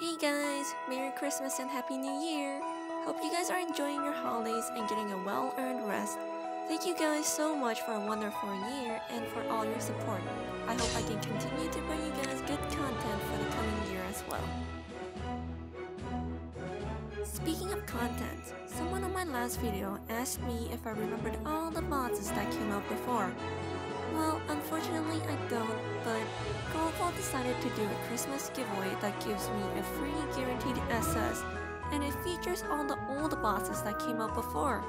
Hey guys, Merry Christmas and Happy New Year! Hope you guys are enjoying your holidays and getting a well-earned rest. Thank you guys so much for a wonderful year and for all your support. I hope I can continue to bring you guys good content for the coming year as well. Speaking of content, someone on my last video asked me if I remembered all the bosses that came out before. Well, unfortunately I don't, but Global decided to do a Christmas giveaway that gives me a free guaranteed SS, and it features all the old bosses that came out before.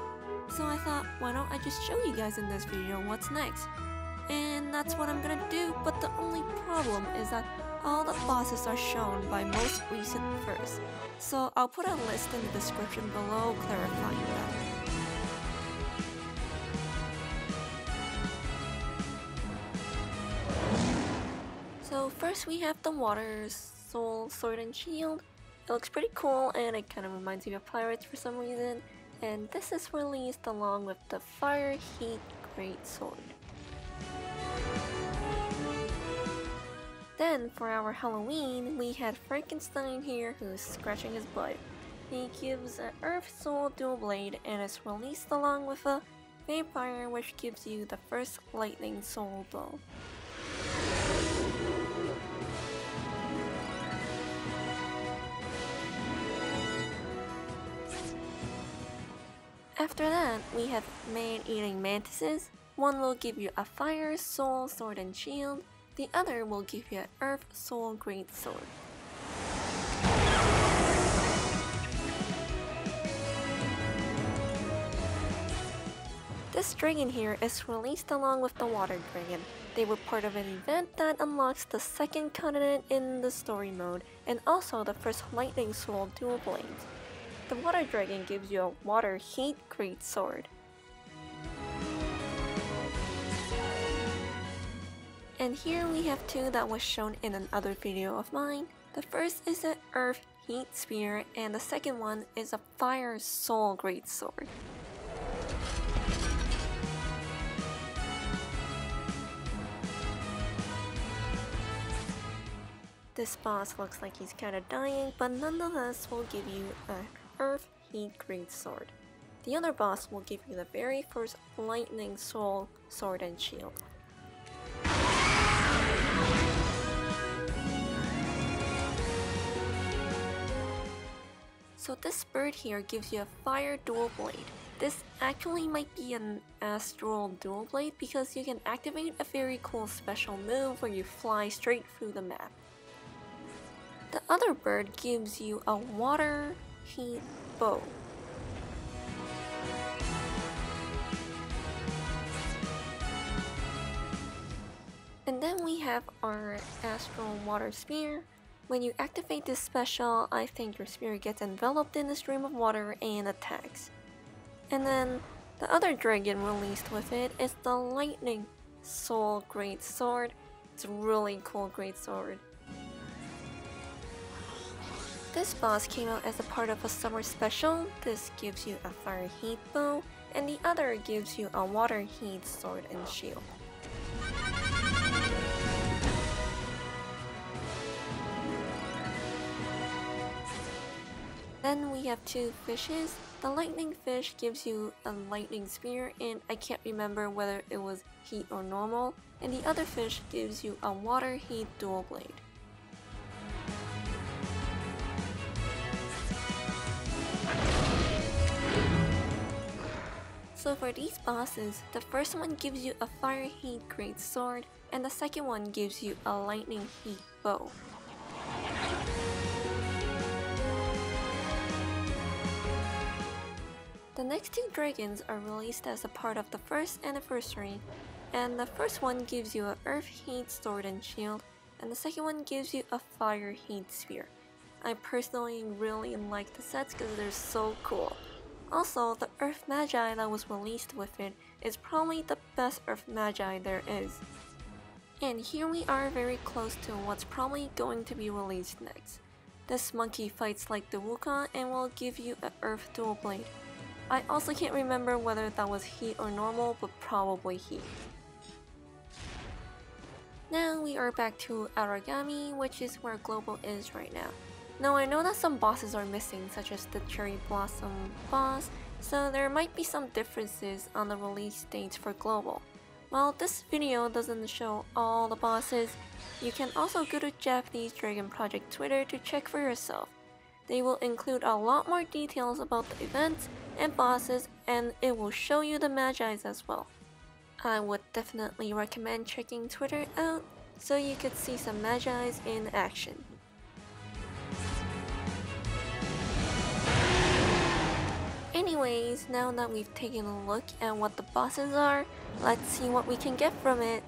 So I thought, why don't I just show you guys in this video what's next? And that's what I'm gonna do, but the only problem is that all the bosses are shown by most recent first. So I'll put a list in the description below clarifying that. So first we have the Water Soul Sword and Shield. It looks pretty cool and it kind of reminds me of pirates for some reason. And this is released along with the Fire Heat Great Sword. Then for our Halloween, we had Frankenstein here who's scratching his butt. He gives an Earth Soul Dual Blade and is released along with a Vampire, which gives you the first Lightning Soul Bow. After that, we have man-eating mantises. One will give you a Fire Soul Sword and Shield, the other will give you an Earth Soul Great Sword. This dragon here is released along with the Water Dragon. They were part of an event that unlocks the second continent in the story mode, and also the first Lightning Soul Dual Blades. The Water Dragon gives you a Water Heat Great Sword. And here we have two that was shown in another video of mine. The first is an Earth Heat Spear and the second one is a Fire Soul Great Sword. This boss looks like he's kinda dying, but nonetheless will give you a Earth Heat Great Sword. The other boss will give you the very first Lightning Soul Sword and Shield. So this bird here gives you a Fire Dual Blade. This actually might be an Astral Dual Blade because you can activate a very cool special move where you fly straight through the map. The other bird gives you a Water Heat Bow. And then we have our Astral Water Spear. When you activate this special, I think your spear gets enveloped in a stream of water and attacks. And then the other dragon released with it is the Lightning Soul Great Sword. It's a really cool great sword. This boss came out as a part of a summer special. This gives you a Fire Heat Bow, and the other gives you a Water Heat Sword and Shield. Then we have two fishes. The lightning fish gives you a lightning spear, and I can't remember whether it was heat or normal, and the other fish gives you a Water Heat Dual Blade. So for these bosses, the first one gives you a Fire Heat Great Sword, and the second one gives you a Lightning Heat Bow. The next two dragons are released as a part of the first anniversary, and the first one gives you a Earth Heat Sword and Shield, and the second one gives you a Fire Heat Spear. I personally really like the sets because they're so cool. Also, the Earth Magi that was released with it is probably the best Earth Magi there is. And here we are very close to what's probably going to be released next. This monkey fights like the Wukong and will give you an Earth Dual Blade. I also can't remember whether that was heat or normal, but probably heat. Now we are back to Aragami, which is where Global is right now. Now I know that some bosses are missing, such as the Cherry Blossom boss, so there might be some differences on the release dates for global. While this video doesn't show all the bosses, you can also go to Japanese Dragon Project Twitter to check for yourself. They will include a lot more details about the events and bosses, and it will show you the magis as well. I would definitely recommend checking Twitter out so you could see some magis in action. Anyways, now that we've taken a look at what the bosses are, let's see what we can get from it.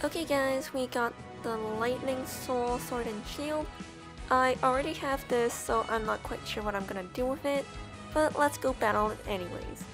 Okay guys, we got the Lightning Soul Sword and Shield. I already have this, so I'm not quite sure what I'm gonna do with it, but let's go battle it anyways.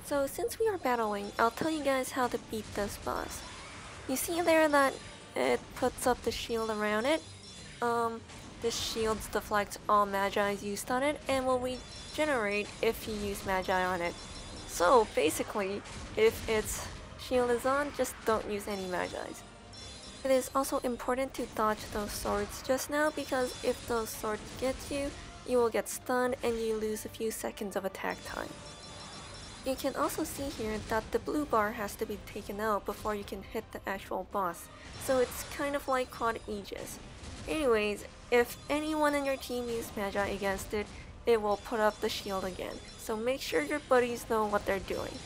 So since we are battling, I'll tell you guys how to beat this boss. You see there that it puts up the shield around it? This shield deflects all magis used on it and will regenerate if you use magi on it. So basically, if its shield is on, just don't use any magis. It is also important to dodge those swords just now because if those swords get you, you will get stunned and you lose a few seconds of attack time. You can also see here that the blue bar has to be taken out before you can hit the actual boss, so it's kind of like Quad Aegis. Anyways, if anyone in your team used Magi against it, it will put up the shield again, so make sure your buddies know what they're doing.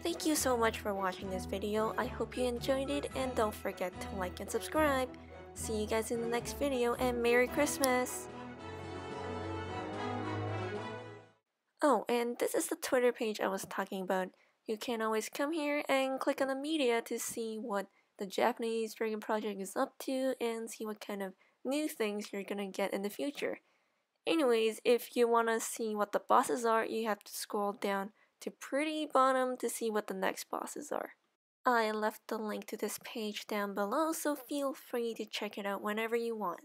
Thank you so much for watching this video. I hope you enjoyed it and don't forget to like and subscribe. See you guys in the next video and Merry Christmas! Oh, and this is the Twitter page I was talking about. You can always come here and click on the media to see what the Japanese Dragon Project is up to and see what kind of new things you're gonna get in the future. Anyways, if you wanna see what the bosses are, you have to scroll down to pretty bottom to see what the next bosses are. I left the link to this page down below, so feel free to check it out whenever you want.